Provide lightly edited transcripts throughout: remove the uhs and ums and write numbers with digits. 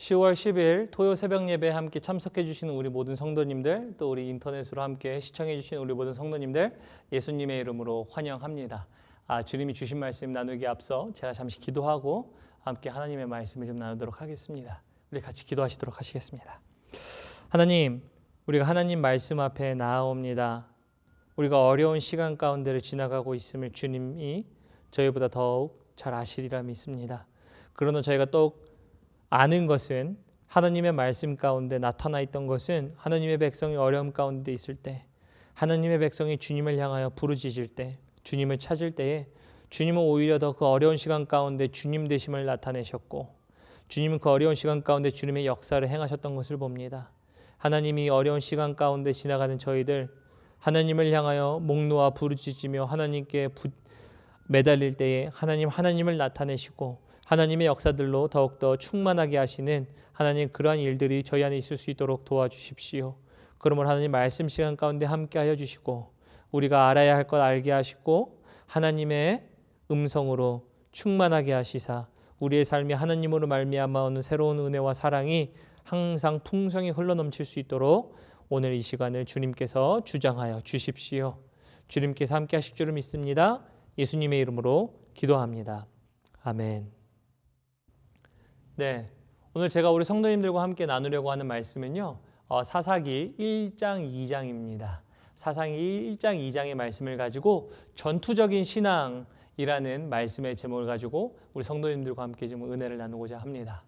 10월 10일 토요 새벽 예배에 함께 참석해 주시는 우리 모든 성도님들, 또 우리 인터넷으로 함께 시청해 주시는 우리 모든 성도님들, 예수님의 이름으로 환영합니다. 주님이 주신 말씀 나누기 앞서 제가 잠시 기도하고 함께 하나님의 말씀을 좀 나누도록 하겠습니다. 우리 같이 기도하시도록 하시겠습니다. 하나님, 우리가 하나님 말씀 앞에 나아옵니다. 우리가 어려운 시간 가운데를 지나가고 있음을 주님이 저희보다 더욱 잘 아시리라 믿습니다. 그러나 저희가 또 아는 것은 하나님의 말씀 가운데 나타나 있던 것은 하나님의 백성이 어려움 가운데 있을 때, 하나님의 백성이 주님을 향하여 부르짖을 때, 주님을 찾을 때에 주님은 오히려 더 그 어려운 시간 가운데 주님 되심을 나타내셨고, 주님은 그 어려운 시간 가운데 주님의 역사를 행하셨던 것을 봅니다. 하나님이 어려운 시간 가운데 지나가는 저희들, 하나님을 향하여 목 놓아 부르짖으며 하나님께 매달릴 때에 하나님을 나타내시고 하나님의 역사들로 더욱더 충만하게 하시는 하나님, 그러한 일들이 저희 안에 있을 수 있도록 도와주십시오. 그러므로 하나님 말씀 시간 가운데 함께하여 주시고 우리가 알아야 할 것 알게 하시고 하나님의 음성으로 충만하게 하시사 우리의 삶이 하나님으로 말미암아 오는 새로운 은혜와 사랑이 항상 풍성히 흘러넘칠 수 있도록 오늘 이 시간을 주님께서 주장하여 주십시오. 주님께서 함께 하실 줄을 믿습니다. 예수님의 이름으로 기도합니다. 아멘. 네, 오늘 제가 우리 성도님들과 함께 나누려고 하는 말씀은요, 사사기 1장 2장입니다. 사사기 1장 2장의 말씀을 가지고 전투적인 신앙이라는 말씀의 제목을 가지고 우리 성도님들과 함께 좀 은혜를 나누고자 합니다.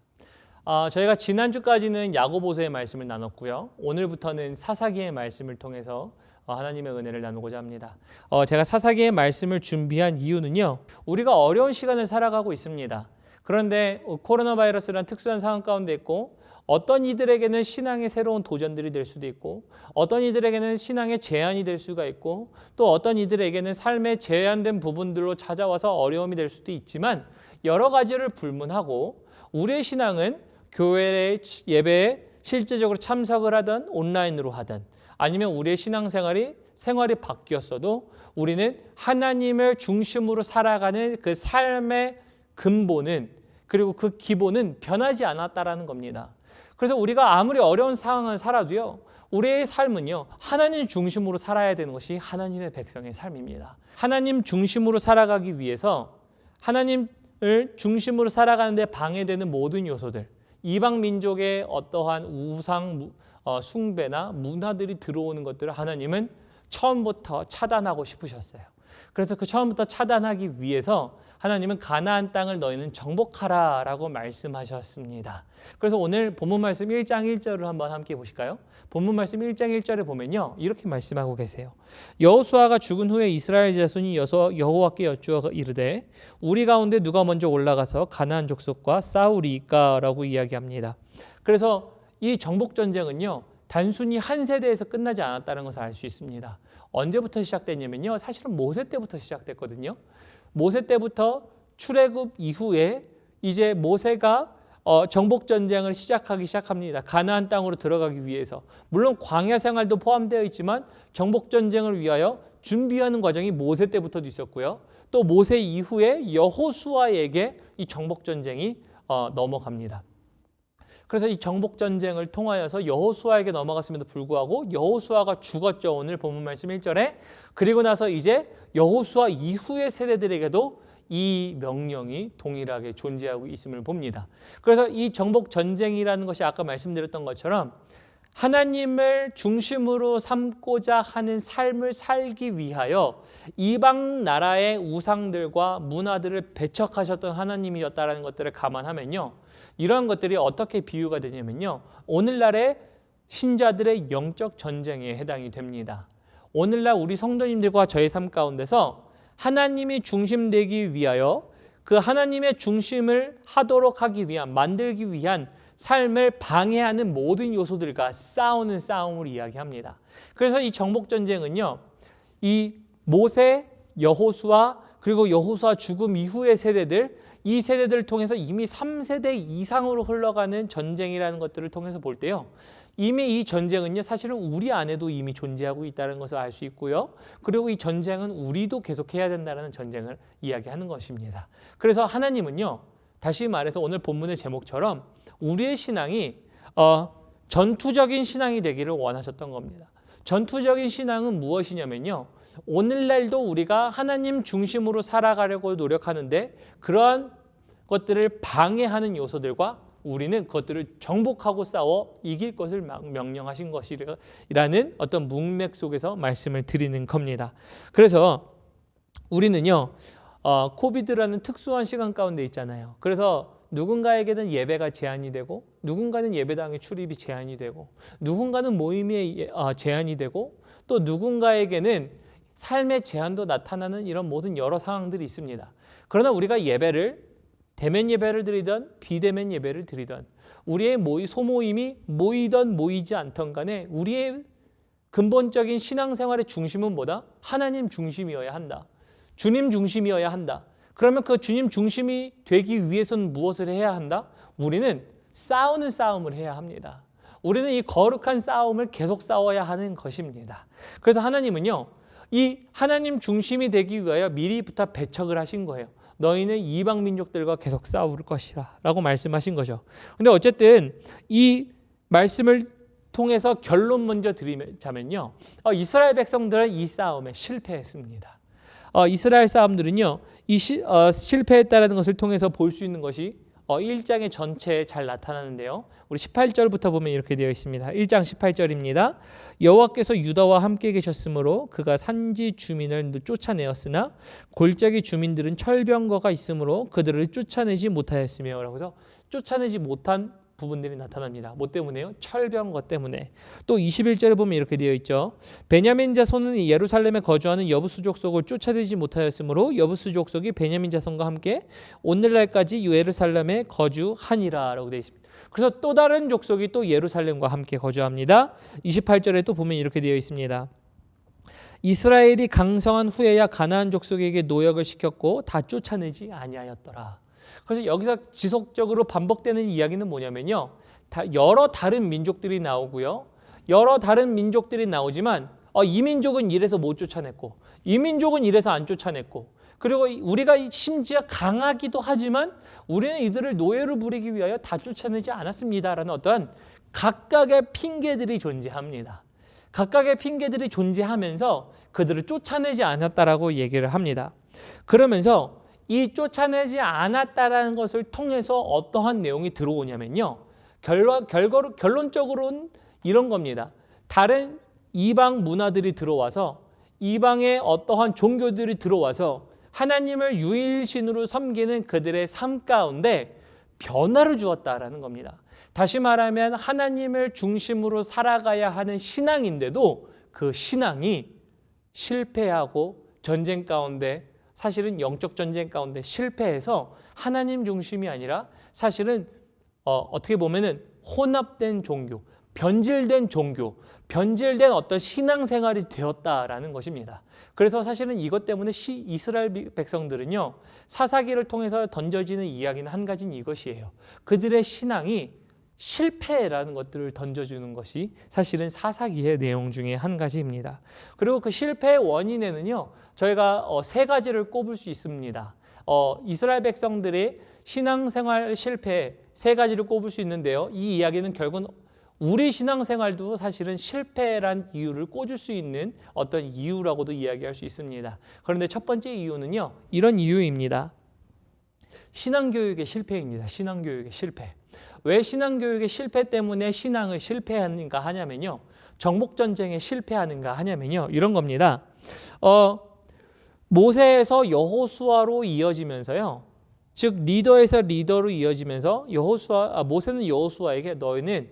저희가 지난주까지는 야고보서의 말씀을 나눴고요. 오늘부터는 사사기의 말씀을 통해서 하나님의 은혜를 나누고자 합니다. 제가 사사기의 말씀을 준비한 이유는요, 우리가 어려운 시간을 살아가고 있습니다. 그런데 코로나 바이러스라는 특수한 상황 가운데 있고, 어떤 이들에게는 신앙의 새로운 도전들이 될 수도 있고, 어떤 이들에게는 신앙의 제한이 될 수가 있고, 또 어떤 이들에게는 삶의 제한된 부분들로 찾아와서 어려움이 될 수도 있지만, 여러 가지를 불문하고 우리의 신앙은 교회의 예배에 실제적으로 참석을 하든 온라인으로 하든 아니면 우리의 생활이 바뀌었어도 우리는 하나님을 중심으로 살아가는 그 삶의 근본은, 그리고 그 기본은 변하지 않았다라는 겁니다. 그래서 우리가 아무리 어려운 상황을 살아도요, 우리의 삶은요, 하나님 중심으로 살아야 되는 것이 하나님의 백성의 삶입니다. 하나님 중심으로 살아가기 위해서 하나님을 중심으로 살아가는데 방해되는 모든 요소들, 이방 민족의 어떠한 우상 숭배나 문화들이 들어오는 것들을 하나님은 처음부터 차단하고 싶으셨어요. 그래서 그 처음부터 차단하기 위해서 하나님은 가나안 땅을 너희는 정복하라 라고 말씀하셨습니다. 그래서 오늘 본문 말씀 1장 1절을 한번 함께 보실까요? 본문 말씀 1장 1절에 보면요, 이렇게 말씀하고 계세요. 여호수아가 죽은 후에 이스라엘 자손이 여호와께 여쭈어 이르되 우리 가운데 누가 먼저 올라가서 가나안 족속과 싸우리까 라고 이야기합니다. 그래서 이 정복 전쟁은요, 단순히 한 세대에서 끝나지 않았다는 것을 알 수 있습니다. 언제부터 시작됐냐면요, 사실은 모세 때부터 시작됐거든요. 모세 때부터 출애굽 이후에 이제 모세가 정복 전쟁을 시작합니다. 가나안 땅으로 들어가기 위해서. 물론 광야 생활도 포함되어 있지만 정복 전쟁을 위하여 준비하는 과정이 모세 때부터도 있었고요. 또 모세 이후에 여호수아에게 이 정복 전쟁이 넘어갑니다. 그래서 이 정복 전쟁을 통하여서 여호수아에게 넘어갔음에도 불구하고 여호수아가 죽었죠. 오늘 본문 말씀 1절에. 그리고 나서 이제 여호수아 이후의 세대들에게도 이 명령이 동일하게 존재하고 있음을 봅니다. 그래서 이 정복 전쟁이라는 것이 아까 말씀드렸던 것처럼 하나님을 중심으로 삼고자 하는 삶을 살기 위하여 이방 나라의 우상들과 문화들을 배척하셨던 하나님이었다는 것들을 감안하면요, 이러한 것들이 어떻게 비유가 되냐면요, 오늘날의 신자들의 영적 전쟁에 해당이 됩니다. 오늘날 우리 성도님들과 저의 삶 가운데서 하나님이 중심되기 위하여 그 하나님의 중심을 하도록 하기 위한, 만들기 위한 삶을 방해하는 모든 요소들과 싸우는 싸움을 이야기합니다. 그래서 이 정복 전쟁은요, 이 모세, 여호수아, 그리고 여호수아 죽음 이후의 세대들, 이 세대들을 통해서 이미 3세대 이상으로 흘러가는 전쟁이라는 것들을 통해서 볼 때요, 이미 이 전쟁은요, 사실은 우리 안에도 이미 존재하고 있다는 것을 알 수 있고요. 그리고 이 전쟁은 우리도 계속해야 된다는 전쟁을 이야기하는 것입니다. 그래서 하나님은요, 다시 말해서 오늘 본문의 제목처럼 우리의 신앙이 전투적인 신앙이 되기를 원하셨던 겁니다. 전투적인 신앙은 무엇이냐면요. 오늘날도 우리가 하나님 중심으로 살아가려고 노력하는데 그러한 것들을 방해하는 요소들과 우리는 그것들을 정복하고 싸워 이길 것을 명령하신 것이라는 어떤 문맥 속에서 말씀을 드리는 겁니다. 그래서 우리는요, 코비드라는 특수한 시간 가운데 있잖아요. 그래서 누군가에게는 예배가 제한이 되고 누군가는 예배당의 출입이 제한이 되고 누군가는 모임에 제한이 되고 또 누군가에게는 삶의 제한도 나타나는 이런 모든 여러 상황들이 있습니다. 그러나 우리가 예배를 대면 예배를 드리던 비대면 예배를 드리던 우리의 소모임이 모이던 모이지 않던 간에 우리의 근본적인 신앙생활의 중심은 뭐다? 하나님 중심이어야 한다. 주님 중심이어야 한다. 그러면 그 주님 중심이 되기 위해서는 무엇을 해야 한다? 우리는 싸우는 싸움을 해야 합니다. 우리는 이 거룩한 싸움을 계속 싸워야 하는 것입니다. 그래서 하나님은요, 이 하나님 중심이 되기 위하여 미리부터 배척을 하신 거예요. 너희는 이방 민족들과 계속 싸울 것이라 라고 말씀하신 거죠. 근데 어쨌든 이 말씀을 통해서 결론 먼저 드리자면요, 이스라엘 백성들은 이 싸움에 실패했습니다. 이스라엘 사람들은요, 이 실패했다라는 것을 통해서 볼 수 있는 것이 1장의 전체에 잘 나타나는데요. 우리 18절부터 보면 이렇게 되어 있습니다. 1장 18절입니다. 여호와께서 유다와 함께 계셨으므로 그가 산지 주민을 쫓아내었으나 골짜기 주민들은 철병거가 있으므로 그들을 쫓아내지 못하였으며, 라고 해서 쫓아내지 못한 부분들이 나타납니다. 뭐 때문에요? 철병거 때문에. 또 21절에 보면 이렇게 되어 있죠. 베냐민 자손은 예루살렘에 거주하는 여부수 족속을 쫓아내지 못하였으므로 여부수 족속이 베냐민 자손과 함께 오늘날까지 예루살렘에 거주하니라 라고 되어 있습니다. 그래서 또 다른 족속이 또 예루살렘과 함께 거주합니다. 28절에 또 보면 이렇게 되어 있습니다. 이스라엘이 강성한 후에야 가나안 족속에게 노역을 시켰고 다 쫓아내지 아니하였더라. 그래서 여기서 지속적으로 반복되는 이야기는 뭐냐면요, 여러 다른 민족들이 나오고요, 여러 다른 민족들이 나오지만 이 민족은 이래서 못 쫓아냈고 이 민족은 이래서 안 쫓아냈고, 그리고 우리가 심지어 강하기도 하지만 우리는 이들을 노예로 부리기 위하여 다 쫓아내지 않았습니다라는 어떤 각각의 핑계들이 존재합니다. 각각의 핑계들이 존재하면서 그들을 쫓아내지 않았다라고 얘기를 합니다. 그러면서 이 쫓아내지 않았다라는 것을 통해서 어떠한 내용이 들어오냐면요, 결론적으로는 이런 겁니다. 다른 이방 문화들이 들어와서, 이방의 어떠한 종교들이 들어와서 하나님을 유일신으로 섬기는 그들의 삶 가운데 변화를 주었다라는 겁니다. 다시 말하면 하나님을 중심으로 살아가야 하는 신앙인데도 그 신앙이 실패하고 전쟁 가운데, 사실은 영적 전쟁 가운데 실패해서 하나님 중심이 아니라 사실은 어떻게 보면은 혼합된 종교, 변질된 종교, 변질된 어떤 신앙생활이 되었다라는 것입니다. 그래서 사실은 이것 때문에 이스라엘 백성들은요, 사사기를 통해서 던져지는 이야기는 한 가지는 이것이에요. 그들의 신앙이 실패라는 것들을 던져주는 것이 사실은 사사기의 내용 중에 한 가지입니다. 그리고 그 실패의 원인에는요, 저희가 세 가지를 꼽을 수 있습니다. 이스라엘 백성들의 신앙생활 실패 세 가지를 꼽을 수 있는데요, 이 이야기는 결국은 우리 신앙생활도 사실은 실패란 이유를 꽂을 수 있는 어떤 이유라고도 이야기할 수 있습니다. 그런데 첫 번째 이유는요, 이런 이유입니다. 신앙교육의 실패입니다. 신앙교육의 실패. 왜 신앙교육의 실패 때문에 신앙을 실패하는가 하냐면요, 정복전쟁에 실패하는가 하냐면요, 이런 겁니다. 모세에서 여호수아로 이어지면서요, 즉 리더에서 리더로 이어지면서 모세는 여호수아에게 너희는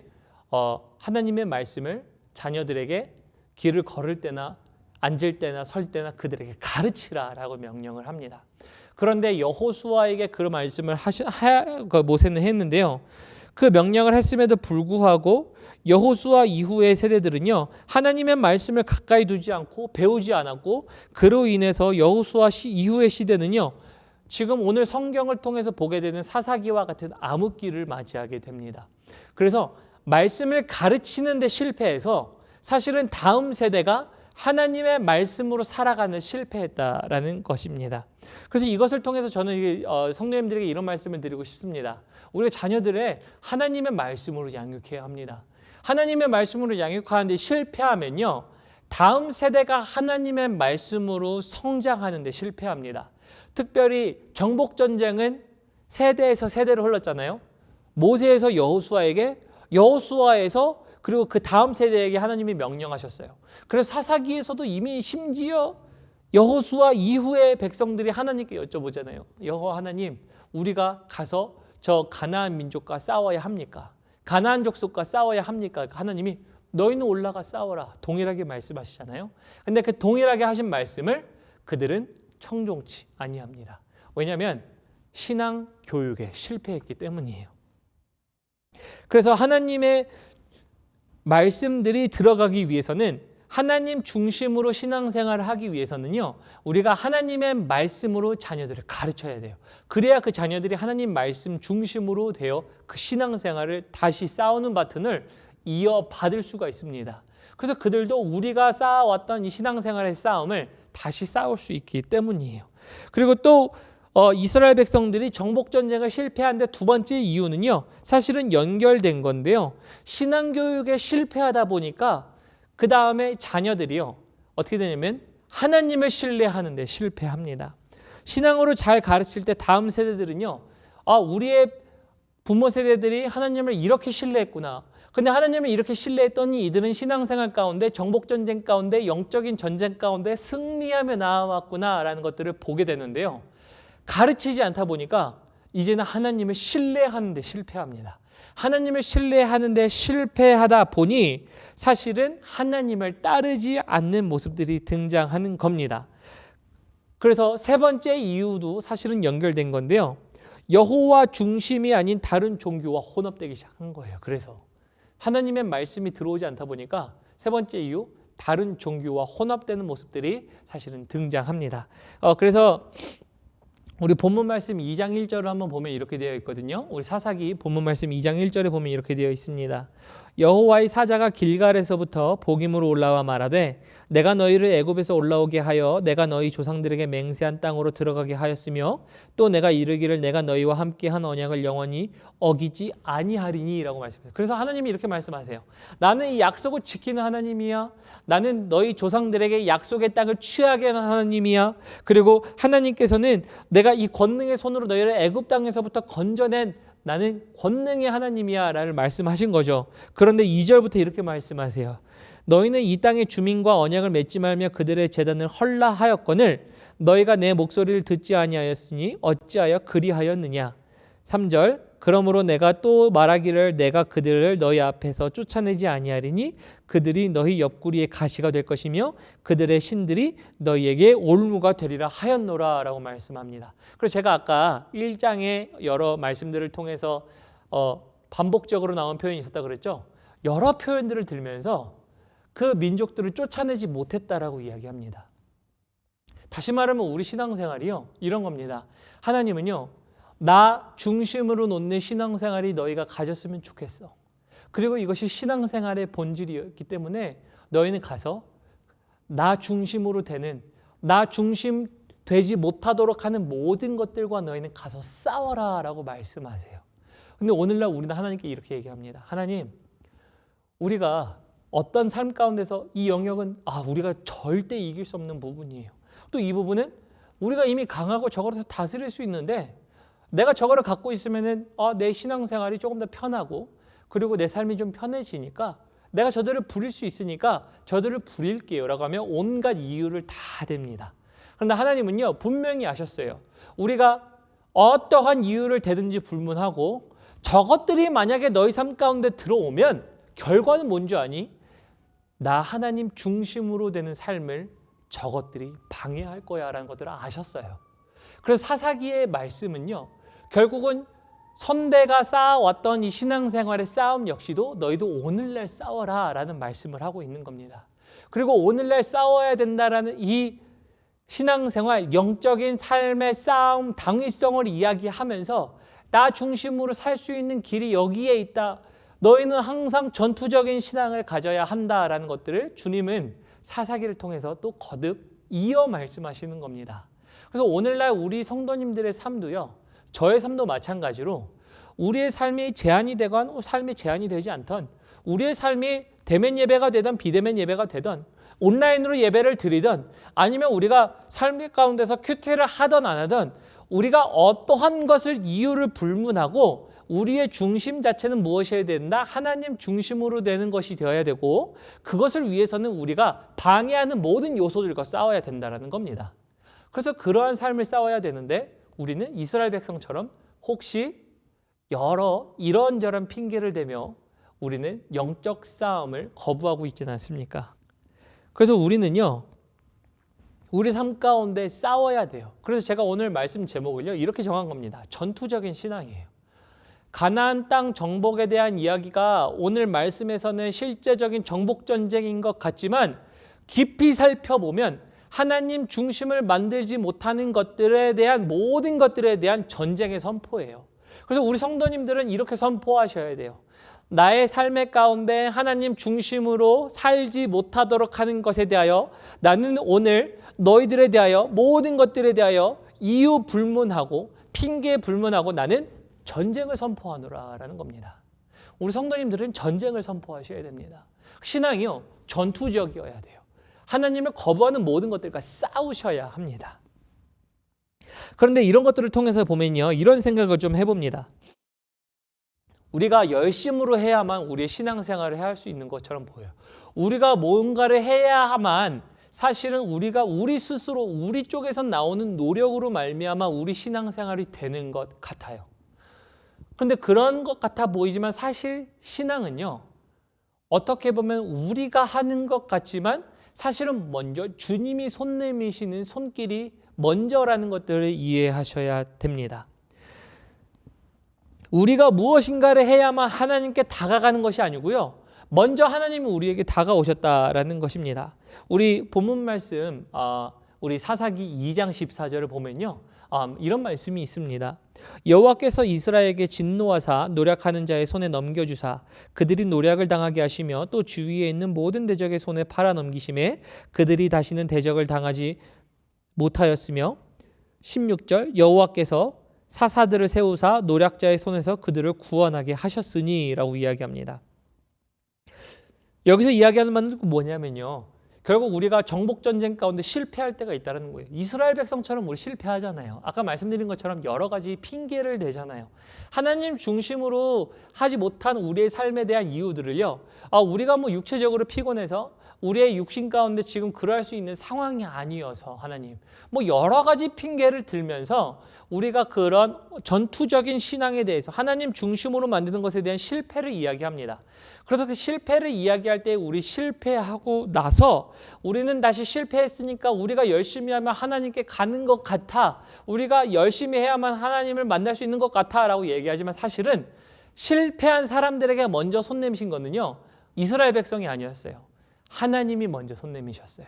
하나님의 말씀을 자녀들에게 길을 걸을 때나 앉을 때나 설 때나 그들에게 가르치라라고 명령을 합니다. 그런데 여호수아에게 그 말씀을 모세는 했는데요, 그 명령을 했음에도 불구하고 여호수아 이후의 세대들은요, 하나님의 말씀을 가까이 두지 않고 배우지 않았고, 그로 인해서 여호수아 이후의 시대는요, 지금 오늘 성경을 통해서 보게 되는 사사기와 같은 암흑기를 맞이하게 됩니다. 그래서 말씀을 가르치는 데 실패해서 사실은 다음 세대가 하나님의 말씀으로 살아가는 실패했다라는 것입니다. 그래서 이것을 통해서 저는 성도님들에게 이런 말씀을 드리고 싶습니다. 우리가 자녀들의 하나님의 말씀으로 양육해야 합니다. 하나님의 말씀으로 양육하는데 실패하면요, 다음 세대가 하나님의 말씀으로 성장하는 데 실패합니다. 특별히 정복전쟁은 세대에서 세대로 흘렀잖아요. 모세에서 여호수아에게, 여호수아에서 그리고 그 다음 세대에게 하나님이 명령하셨어요. 그래서 사사기에서도 이미 심지어 여호수아 이후의 백성들이 하나님께 여쭤보잖아요. 여호와 하나님, 우리가 가서 저 가나안 민족과 싸워야 합니까? 가나안 족속과 싸워야 합니까? 하나님이 너희는 올라가 싸워라, 동일하게 말씀하시잖아요. 근데 그 동일하게 하신 말씀을 그들은 청종치 아니합니다. 왜냐하면 신앙 교육에 실패했기 때문이에요. 그래서 하나님의 말씀들이 들어가기 위해서는, 하나님 중심으로 신앙생활을 하기 위해서는요, 우리가 하나님의 말씀으로 자녀들을 가르쳐야 돼요. 그래야 그 자녀들이 하나님 말씀 중심으로 되어 그 신앙생활을 다시 싸우는 바튼을 이어받을 수가 있습니다. 그래서 그들도 우리가 쌓아왔던 이 신앙생활의 싸움을 다시 싸울 수 있기 때문이에요. 그리고 또 이스라엘 백성들이 정복전쟁을 실패한 두 번째 이유는요, 사실은 연결된 건데요, 신앙교육에 실패하다 보니까 그 다음에 자녀들이요, 어떻게 되냐면 하나님을 신뢰하는 데 실패합니다. 신앙으로 잘 가르칠 때 다음 세대들은요, 우리의 부모 세대들이 하나님을 이렇게 신뢰했구나. 근데 하나님을 이렇게 신뢰했더니 이들은 신앙생활 가운데, 정복전쟁 가운데, 영적인 전쟁 가운데 승리하며 나아왔구나라는 것들을 보게 되는데요, 가르치지 않다 보니까 이제는 하나님을 신뢰하는 데 실패합니다. 하나님을 신뢰하는 데 실패하다 보니 사실은 하나님을 따르지 않는 모습들이 등장하는 겁니다. 그래서 세 번째 이유도 사실은 연결된 건데요, 여호와 중심이 아닌 다른 종교와 혼합되기 시작한 거예요. 그래서 하나님의 말씀이 들어오지 않다 보니까 세 번째 이유, 다른 종교와 혼합되는 모습들이 사실은 등장합니다. 그래서 우리 본문 말씀 2장 1절을 한번 보면 이렇게 되어 있거든요. 우리 사사기 본문 말씀 2장 1절에 보면 이렇게 되어 있습니다. 여호와의 사자가 길갈에서부터 복임으로 올라와 말하되 내가 너희를 애굽에서 올라오게 하여 내가 너희 조상들에게 맹세한 땅으로 들어가게 하였으며 또 내가 이르기를 내가 너희와 함께한 언약을 영원히 어기지 아니하리니 라고 말씀하세요. 그래서 하나님이 이렇게 말씀하세요. 나는 이 약속을 지키는 하나님이야. 나는 너희 조상들에게 약속의 땅을 취하게 하는 하나님이야. 그리고 하나님께서는 내가 이 권능의 손으로 너희를 애굽 땅에서부터 건져낸 나는 권능의 하나님이야 라를 말씀하신 거죠. 그런데 2절부터 이렇게 말씀하세요. 너희는 이 땅의 주민과 언약을 맺지 말며 그들의 제단을 헐라하였거늘 너희가 내 목소리를 듣지 아니하였으니 어찌하여 그리하였느냐. 3절 그러므로 내가 또 말하기를 내가 그들을 너희 앞에서 쫓아내지 아니하리니 그들이 너희 옆구리에 가시가 될 것이며 그들의 신들이 너희에게 올무가 되리라 하였노라 라고 말씀합니다. 그래서 제가 아까 1장의 여러 말씀들을 통해서 반복적으로 나온 표현이 있었다 그랬죠. 여러 표현들을 들면서 그 민족들을 쫓아내지 못했다라고 이야기합니다. 다시 말하면 우리 신앙생활이요, 이런 겁니다. 하나님은요, 나 중심으로 놓는 신앙생활이 너희가 가졌으면 좋겠어. 그리고 이것이 신앙생활의 본질이었기 때문에 너희는 가서 나 중심으로 되는, 나 중심 되지 못하도록 하는 모든 것들과 너희는 가서 싸워라 라고 말씀하세요. 근데 오늘날 우리는 하나님께 이렇게 얘기합니다. 하나님, 우리가 어떤 삶 가운데서 이 영역은 우리가 절대 이길 수 없는 부분이에요. 또 이 부분은 우리가 이미 강하고 저거를 다스릴 수 있는데 내가 저거를 갖고 있으면은 내 신앙생활이 조금 더 편하고 그리고 내 삶이 좀 편해지니까 내가 저들을 부릴 수 있으니까 저들을 부릴게요 라고 하면 온갖 이유를 다 댑니다. 그런데 하나님은요, 분명히 아셨어요. 우리가 어떠한 이유를 대든지 불문하고 저것들이 만약에 너희 삶 가운데 들어오면 결과는 뭔지 아니? 나 하나님 중심으로 되는 삶을 저것들이 방해할 거야 라는 것들을 아셨어요. 그래서 사사기의 말씀은요, 결국은 선대가 쌓아왔던 이 신앙생활의 싸움 역시도 너희도 오늘날 싸워라 라는 말씀을 하고 있는 겁니다. 그리고 오늘날 싸워야 된다라는 이 신앙생활, 영적인 삶의 싸움, 당위성을 이야기하면서 나 중심으로 살 수 있는 길이 여기에 있다. 너희는 항상 전투적인 신앙을 가져야 한다라는 것들을 주님은 사사기를 통해서 또 거듭 이어 말씀하시는 겁니다. 그래서 오늘날 우리 성도님들의 삶도요, 저의 삶도 마찬가지로 우리의 삶이 제한이 되건 삶이 제한이 되지 않던, 우리의 삶이 대면 예배가 되든 비대면 예배가 되든 온라인으로 예배를 드리든 아니면 우리가 삶 가운데서 큐티를 하든 안 하든 우리가 어떠한 것을 이유를 불문하고 우리의 중심 자체는 무엇이어야 된다? 하나님 중심으로 되는 것이 되어야 되고, 그것을 위해서는 우리가 방해하는 모든 요소들과 싸워야 된다는 겁니다. 그래서 그러한 삶을 싸워야 되는데 우리는 이스라엘 백성처럼 혹시 여러 이런저런 핑계를 대며 우리는 영적 싸움을 거부하고 있지는 않습니까? 그래서 우리는요, 우리 삶 가운데 싸워야 돼요. 그래서 제가 오늘 말씀 제목을요, 이렇게 정한 겁니다. 전투적인 신앙이에요. 가나안 땅 정복에 대한 이야기가 오늘 말씀에서는 실제적인 정복 전쟁인 것 같지만 깊이 살펴보면 하나님 중심을 만들지 못하는 것들에 대한 모든 것들에 대한 전쟁의 선포예요. 그래서 우리 성도님들은 이렇게 선포하셔야 돼요. 나의 삶의 가운데 하나님 중심으로 살지 못하도록 하는 것에 대하여 나는 오늘 너희들에 대하여 모든 것들에 대하여 이유 불문하고 핑계 불문하고 나는 전쟁을 선포하노라라는 겁니다. 우리 성도님들은 전쟁을 선포하셔야 됩니다. 신앙이요, 전투적이어야 돼요. 하나님을 거부하는 모든 것들과 싸우셔야 합니다. 그런데 이런 것들을 통해서 보면요, 이런 생각을 좀 해봅니다. 우리가 열심으로 해야만 우리의 신앙생활을 할 수 있는 것처럼 보여요. 우리가 뭔가를 해야만 사실은 우리가 우리 스스로 우리 쪽에서 나오는 노력으로 말미암아 우리 신앙생활이 되는 것 같아요. 그런데 그런 것 같아 보이지만 사실 신앙은요, 어떻게 보면 우리가 하는 것 같지만 사실은 먼저 주님이 손 내미시는 손길이 먼저라는 것들을 이해하셔야 됩니다. 우리가 무엇인가를 해야만 하나님께 다가가는 것이 아니고요, 먼저 하나님이 우리에게 다가오셨다라는 것입니다. 우리 본문 말씀, 우리 사사기 2장 14절을 보면요, 이런 말씀이 있습니다. 여호와께서 이스라엘에게 진노하사 노략하는 자의 손에 넘겨주사 그들이 노략을 당하게 하시며 또 주위에 있는 모든 대적의 손에 팔아 넘기심에 그들이 다시는 대적을 당하지 못하였으며 16절 여호와께서 사사들을 세우사 노략자의 손에서 그들을 구원하게 하셨으니 라고 이야기합니다. 여기서 이야기하는 바는 뭐냐면요, 결국 우리가 정복전쟁 가운데 실패할 때가 있다는 거예요. 이스라엘 백성처럼 우리 실패하잖아요. 아까 말씀드린 것처럼 여러 가지 핑계를 대잖아요. 하나님 중심으로 하지 못한 우리의 삶에 대한 이유들을요, 우리가 뭐 육체적으로 피곤해서 우리의 육신 가운데 지금 그럴 수 있는 상황이 아니어서 하나님, 뭐 여러 가지 핑계를 들면서 우리가 그런 전투적인 신앙에 대해서 하나님 중심으로 만드는 것에 대한 실패를 이야기합니다. 그래서 그 실패를 이야기할 때 우리 실패하고 나서 우리는 다시 실패했으니까 우리가 열심히 하면 하나님께 가는 것 같아, 우리가 열심히 해야만 하나님을 만날 수 있는 것 같아 라고 얘기하지만 사실은 실패한 사람들에게 먼저 손 내미신 거는요, 이스라엘 백성이 아니었어요. 하나님이 먼저 손 내미셨어요.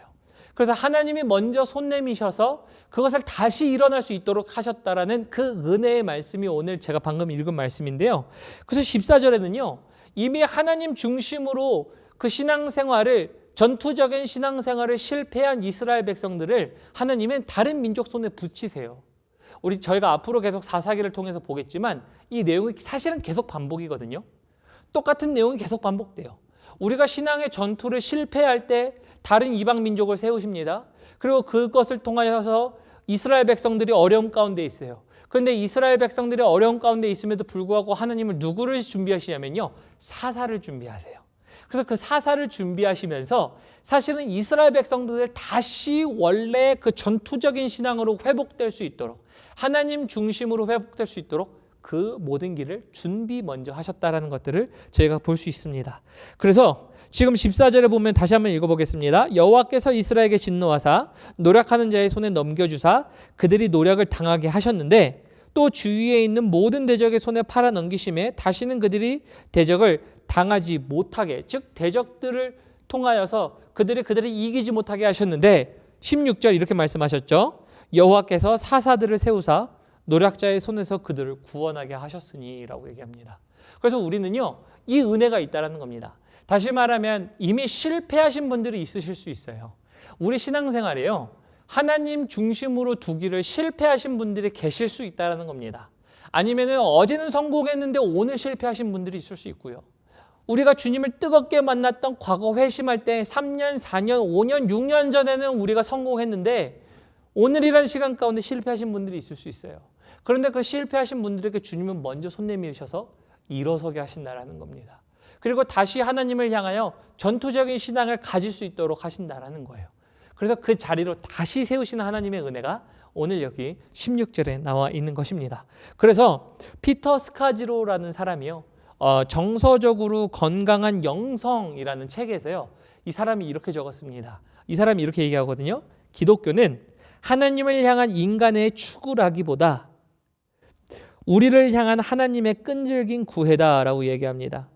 그래서 하나님이 먼저 손 내미셔서 그것을 다시 일어날 수 있도록 하셨다라는 그 은혜의 말씀이 오늘 제가 방금 읽은 말씀인데요. 그래서 14절에는요, 이미 하나님 중심으로 그 신앙생활을, 전투적인 신앙생활을 실패한 이스라엘 백성들을 하나님은 다른 민족 손에 붙이세요. 저희가 앞으로 계속 사사기를 통해서 보겠지만 이 내용이 사실은 계속 반복이거든요. 똑같은 내용이 계속 반복돼요. 우리가 신앙의 전투를 실패할 때 다른 이방 민족을 세우십니다. 그리고 그것을 통하여서 이스라엘 백성들이 어려움 가운데 있어요. 그런데 이스라엘 백성들이 어려움 가운데 있음에도 불구하고 하나님은 누구를 준비하시냐면요, 사사를 준비하세요. 그래서 그 사사를 준비하시면서 사실은 이스라엘 백성들을 다시 원래 그 전투적인 신앙으로 회복될 수 있도록, 하나님 중심으로 회복될 수 있도록 그 모든 길을 준비 먼저 하셨다라는 것들을 저희가 볼 수 있습니다. 그래서 지금 14절에 보면 다시 한번 읽어보겠습니다. 여호와께서 이스라엘에게 진노하사 노략하는 자의 손에 넘겨주사 그들이 노략을 당하게 하셨는데 또 주위에 있는 모든 대적의 손에 팔아 넘기심에 다시는 그들이 대적을 당하지 못하게, 즉 대적들을 통하여서 그들이 이기지 못하게 하셨는데 16절 이렇게 말씀하셨죠. 여호와께서 사사들을 세우사 노략자의 손에서 그들을 구원하게 하셨으니 라고 얘기합니다. 그래서 우리는요, 이 은혜가 있다는 겁니다. 다시 말하면 이미 실패하신 분들이 있으실 수 있어요. 우리 신앙생활에요, 하나님 중심으로 두기를 실패하신 분들이 계실 수 있다는 겁니다. 아니면 어제는 성공했는데 오늘 실패하신 분들이 있을 수 있고요. 우리가 주님을 뜨겁게 만났던 과거 회심할 때 3년, 4년, 5년, 6년 전에는 우리가 성공했는데 오늘이라는 시간 가운데 실패하신 분들이 있을 수 있어요. 그런데 그 실패하신 분들에게 주님은 먼저 손 내밀으셔서 일어서게 하신다라는 겁니다. 그리고 다시 하나님을 향하여 전투적인 신앙을 가질 수 있도록 하신다라는 거예요. 그래서 그 자리로 다시 세우시는 하나님의 은혜가 오늘 여기 16절에 나와 있는 것입니다. 그래서 피터 스카지로라는 사람이요, 정서적으로 건강한 영성이라는 책에서요, 이 사람이 이렇게 적었습니다. 이 사람이 이렇게 얘기하거든요. 기독교는 하나님을 향한 인간의 추구라기보다 우리를 향한 하나님의 끈질긴 구애다라고 얘기합니다.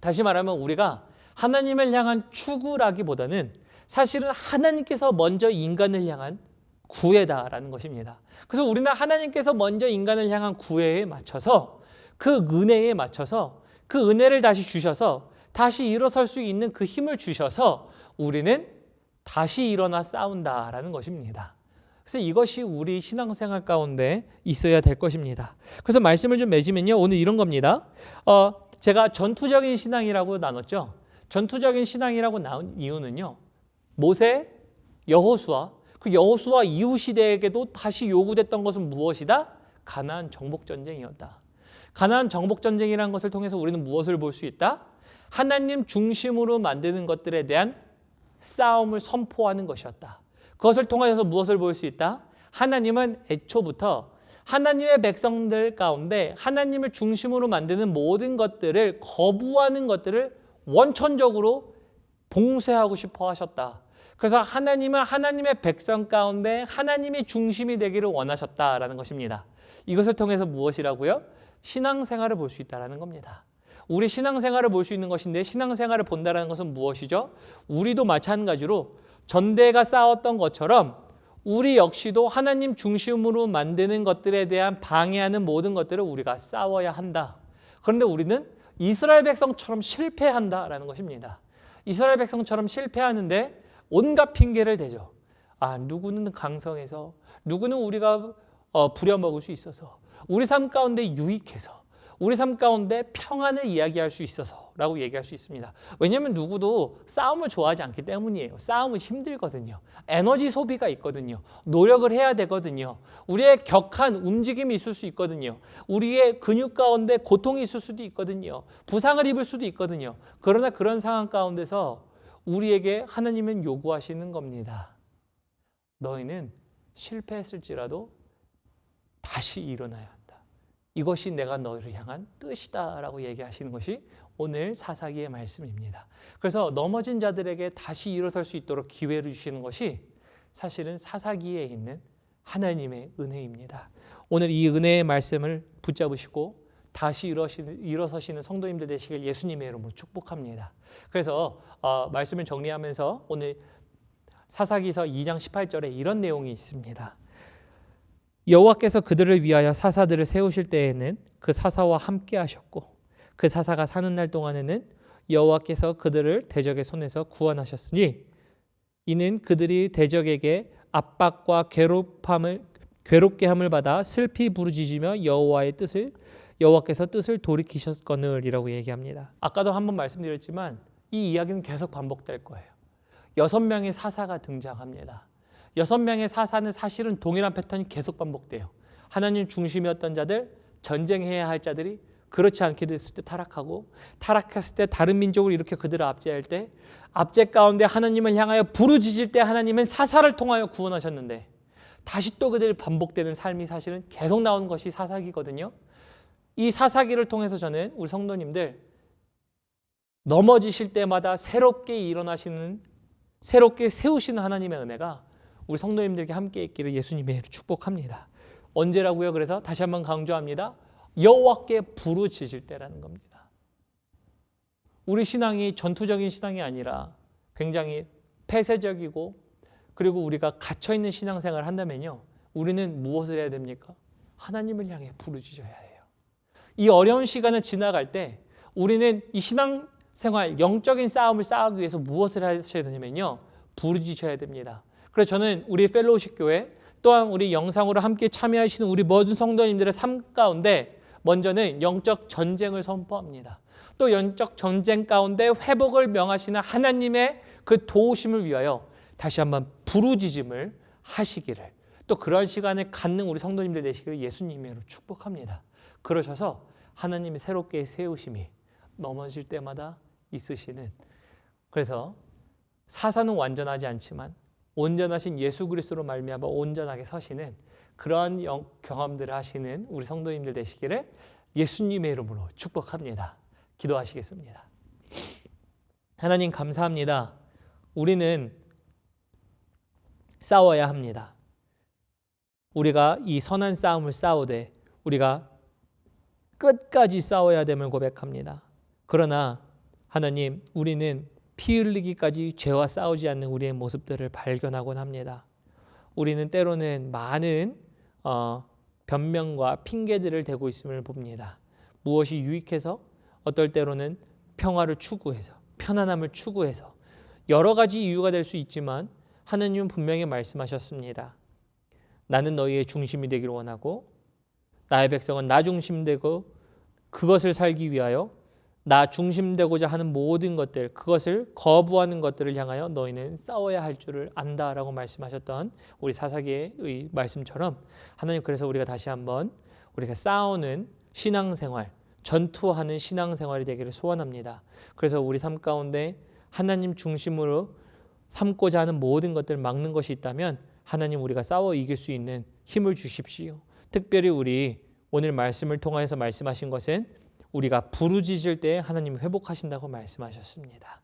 다시 말하면 우리가 하나님을 향한 추구라기보다는 사실은 하나님께서 먼저 인간을 향한 구애다라는 것입니다. 그래서 우리는 하나님께서 먼저 인간을 향한 구애에 맞춰서, 그 은혜에 맞춰서, 그 은혜를 다시 주셔서 다시 일어설 수 있는 그 힘을 주셔서 우리는 다시 일어나 싸운다라는 것입니다. 그래서 이것이 우리 신앙생활 가운데 있어야 될 것입니다. 그래서 말씀을 좀 맺으면요, 오늘 이런 겁니다. 제가 전투적인 신앙이라고 나눴죠. 전투적인 신앙이라고 나온 이유는요, 모세, 여호수아, 그 여호수아 이후 시대에게도 다시 요구됐던 것은 무엇이다? 가나안 정복 전쟁이었다. 가나안 정복 전쟁이라는 것을 통해서 우리는 무엇을 볼 수 있다? 하나님 중심으로 만드는 것들에 대한 싸움을 선포하는 것이었다. 그것을 통해서 무엇을 볼 수 있다? 하나님은 애초부터 하나님의 백성들 가운데 하나님을 중심으로 만드는 모든 것들을 거부하는 것들을 원천적으로 봉쇄하고 싶어 하셨다. 그래서 하나님은 하나님의 백성 가운데 하나님이 중심이 되기를 원하셨다라는 것입니다. 이것을 통해서 무엇이라고요? 신앙생활을 볼 수 있다는 겁니다. 우리 신앙생활을 볼 수 있는 것인데, 신앙생활을 본다는 것은 무엇이죠? 우리도 마찬가지로 전대가 싸웠던 것처럼 우리 역시도 하나님 중심으로 만드는 것들에 대한 방해하는 모든 것들을 우리가 싸워야 한다. 그런데 우리는 이스라엘 백성처럼 실패한다라는 것입니다. 이스라엘 백성처럼 실패하는데 온갖 핑계를 대죠. 누구는 강성해서, 누구는 우리가 부려먹을 수 있어서, 우리 삶 가운데 유익해서, 우리 삶 가운데 평안을 이야기할 수 있어서 라고 얘기할 수 있습니다. 왜냐하면 누구도 싸움을 좋아하지 않기 때문이에요. 싸움은 힘들거든요. 에너지 소비가 있거든요. 노력을 해야 되거든요. 우리의 격한 움직임이 있을 수 있거든요. 우리의 근육 가운데 고통이 있을 수도 있거든요. 부상을 입을 수도 있거든요. 그러나 그런 상황 가운데서 우리에게 하나님은 요구하시는 겁니다. 너희는 실패했을지라도 다시 일어나야 한다. 이것이 내가 너희를 향한 뜻이다 라고 얘기하시는 것이 오늘 사사기의 말씀입니다. 그래서 넘어진 자들에게 다시 일어설 수 있도록 기회를 주시는 것이 사실은 사사기에 있는 하나님의 은혜입니다. 오늘 이 은혜의 말씀을 붙잡으시고 다시 일어서시는 성도님들 되시길 예수님의 이름으로 축복합니다. 그래서 말씀을 정리하면서 오늘 사사기서 2장 18절에 이런 내용이 있습니다. 여호와께서 그들을 위하여 사사들을 세우실 때에는 그 사사와 함께 하셨고 그 사사가 사는 날 동안에는 여호와께서 그들을 대적의 손에서 구원하셨으니 이는 그들이 대적에게 압박과 괴롭게 함을 받아 슬피 부르짖으며 여호와께서 뜻을 돌이키셨거늘이라고 얘기합니다. 아까도 한번 말씀드렸지만 이 이야기는 계속 반복될 거예요. 6명의 사사가 등장합니다. 6명의 사사는 사실은 동일한 패턴이 계속 반복돼요. 하나님 중심이었던 자들, 전쟁해야 할 자들이 그렇지 않게 됐을 때 타락하고, 타락했을 때 다른 민족을 이렇게 그들을 압제할 때, 압제 가운데 하나님을 향하여 부르짖을 때 하나님은 사사를 통하여 구원하셨는데 다시 또 그들 반복되는 삶이 사실은 계속 나오는 것이 사사기거든요. 이 사사기를 통해서 저는 우리 성도님들 넘어지실 때마다 새롭게 일어나시는, 새롭게 세우시는 하나님의 은혜가 우리 성도님들께 함께 있기를 예수님의 이름으로 축복합니다. 언제라고요? 그래서 다시 한번 강조합니다. 여호와께 부르짖을 때라는 겁니다. 우리 신앙이 전투적인 신앙이 아니라 굉장히 폐쇄적이고 그리고 우리가 갇혀있는 신앙생활을 한다면요, 우리는 무엇을 해야 됩니까? 하나님을 향해 부르짖어야 해요. 이 어려운 시간을 지나갈 때 우리는 이 신앙 생활, 영적인 싸움을 싸우기 위해서 무엇을 하셔야 되냐면요, 부르짖으셔야 됩니다. 그래서 저는 우리 펠로우십 교회 또한 우리 영상으로 함께 참여하시는 우리 모든 성도님들의 삶 가운데 먼저는 영적 전쟁을 선포합니다. 또 영적 전쟁 가운데 회복을 명하시는 하나님의 그 도우심을 위하여 다시 한번 부르짖음을 하시기를, 또 그런 시간을 갖는 우리 성도님들 되시기를 예수님으로 축복합니다. 그러셔서 하나님이 새롭게 세우심이 넘어질 때마다 있으시는, 그래서 사사는 완전하지 않지만 온전하신 예수 그리스도로 말미암아 온전하게 서시는 그런 경험들을 하시는 우리 성도님들 되시기를 예수님의 이름으로 축복합니다. 기도하시겠습니다. 하나님 감사합니다. 우리는 싸워야 합니다. 우리가 이 선한 싸움을 싸우되 우리가 끝까지 싸워야 됨을 고백합니다. 그러나 하나님, 우리는 피 흘리기까지 죄와 싸우지 않는 우리의 모습들을 발견하곤 합니다. 우리는 때로는 많은 변명과 핑계들을 대고 있음을 봅니다. 무엇이 유익해서, 어떨 때로는 평화를 추구해서, 편안함을 추구해서, 여러 가지 이유가 될 수 있지만 하나님은 분명히 말씀하셨습니다. 나는 너희의 중심이 되기를 원하고 나의 백성은 나 중심되고 그것을 살기 위하여 나 중심되고자 하는 모든 것들, 그것을 거부하는 것들을 향하여 너희는 싸워야 할 줄을 안다라고 말씀하셨던 우리 사사기의 말씀처럼, 하나님, 그래서 우리가 다시 한번 우리가 싸우는 신앙생활, 전투하는 신앙생활이 되기를 소원합니다. 그래서 우리 삶 가운데 하나님 중심으로 삼고자 하는 모든 것들을 막는 것이 있다면 하나님, 우리가 싸워 이길 수 있는 힘을 주십시오. 특별히 우리 오늘 말씀을 통하여서 말씀하신 것은 우리가 부르짖을 때 하나님 회복하신다고 말씀하셨습니다.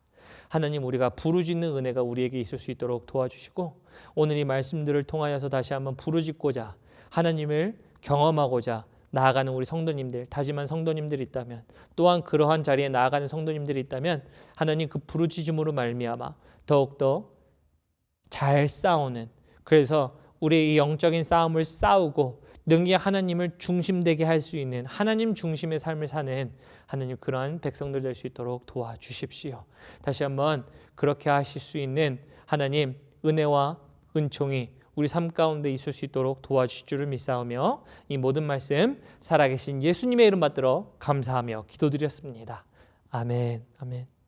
하나님, 우리가 부르짖는 은혜가 우리에게 있을 수 있도록 도와주시고, 오늘 이 말씀들을 통하여서 다시 한번 부르짖고자, 하나님을 경험하고자 나아가는 우리 성도님들, 다짐한 성도님들이 있다면, 또한 그러한 자리에 나아가는 성도님들이 있다면 하나님, 그 부르짖음으로 말미암아 더욱더 잘 싸우는, 그래서 우리의 이 영적인 싸움을 싸우고 능히 하나님을 중심되게 할 수 있는 하나님 중심의 삶을 사는 하나님, 그러한 백성들 될 수 있도록 도와주십시오. 다시 한번 그렇게 하실 수 있는 하나님 은혜와 은총이 우리 삶 가운데 있을 수 있도록 도와주실 줄을 믿사오며 이 모든 말씀 살아계신 예수님의 이름 받들어 감사하며 기도드렸습니다. 아멘. 아멘.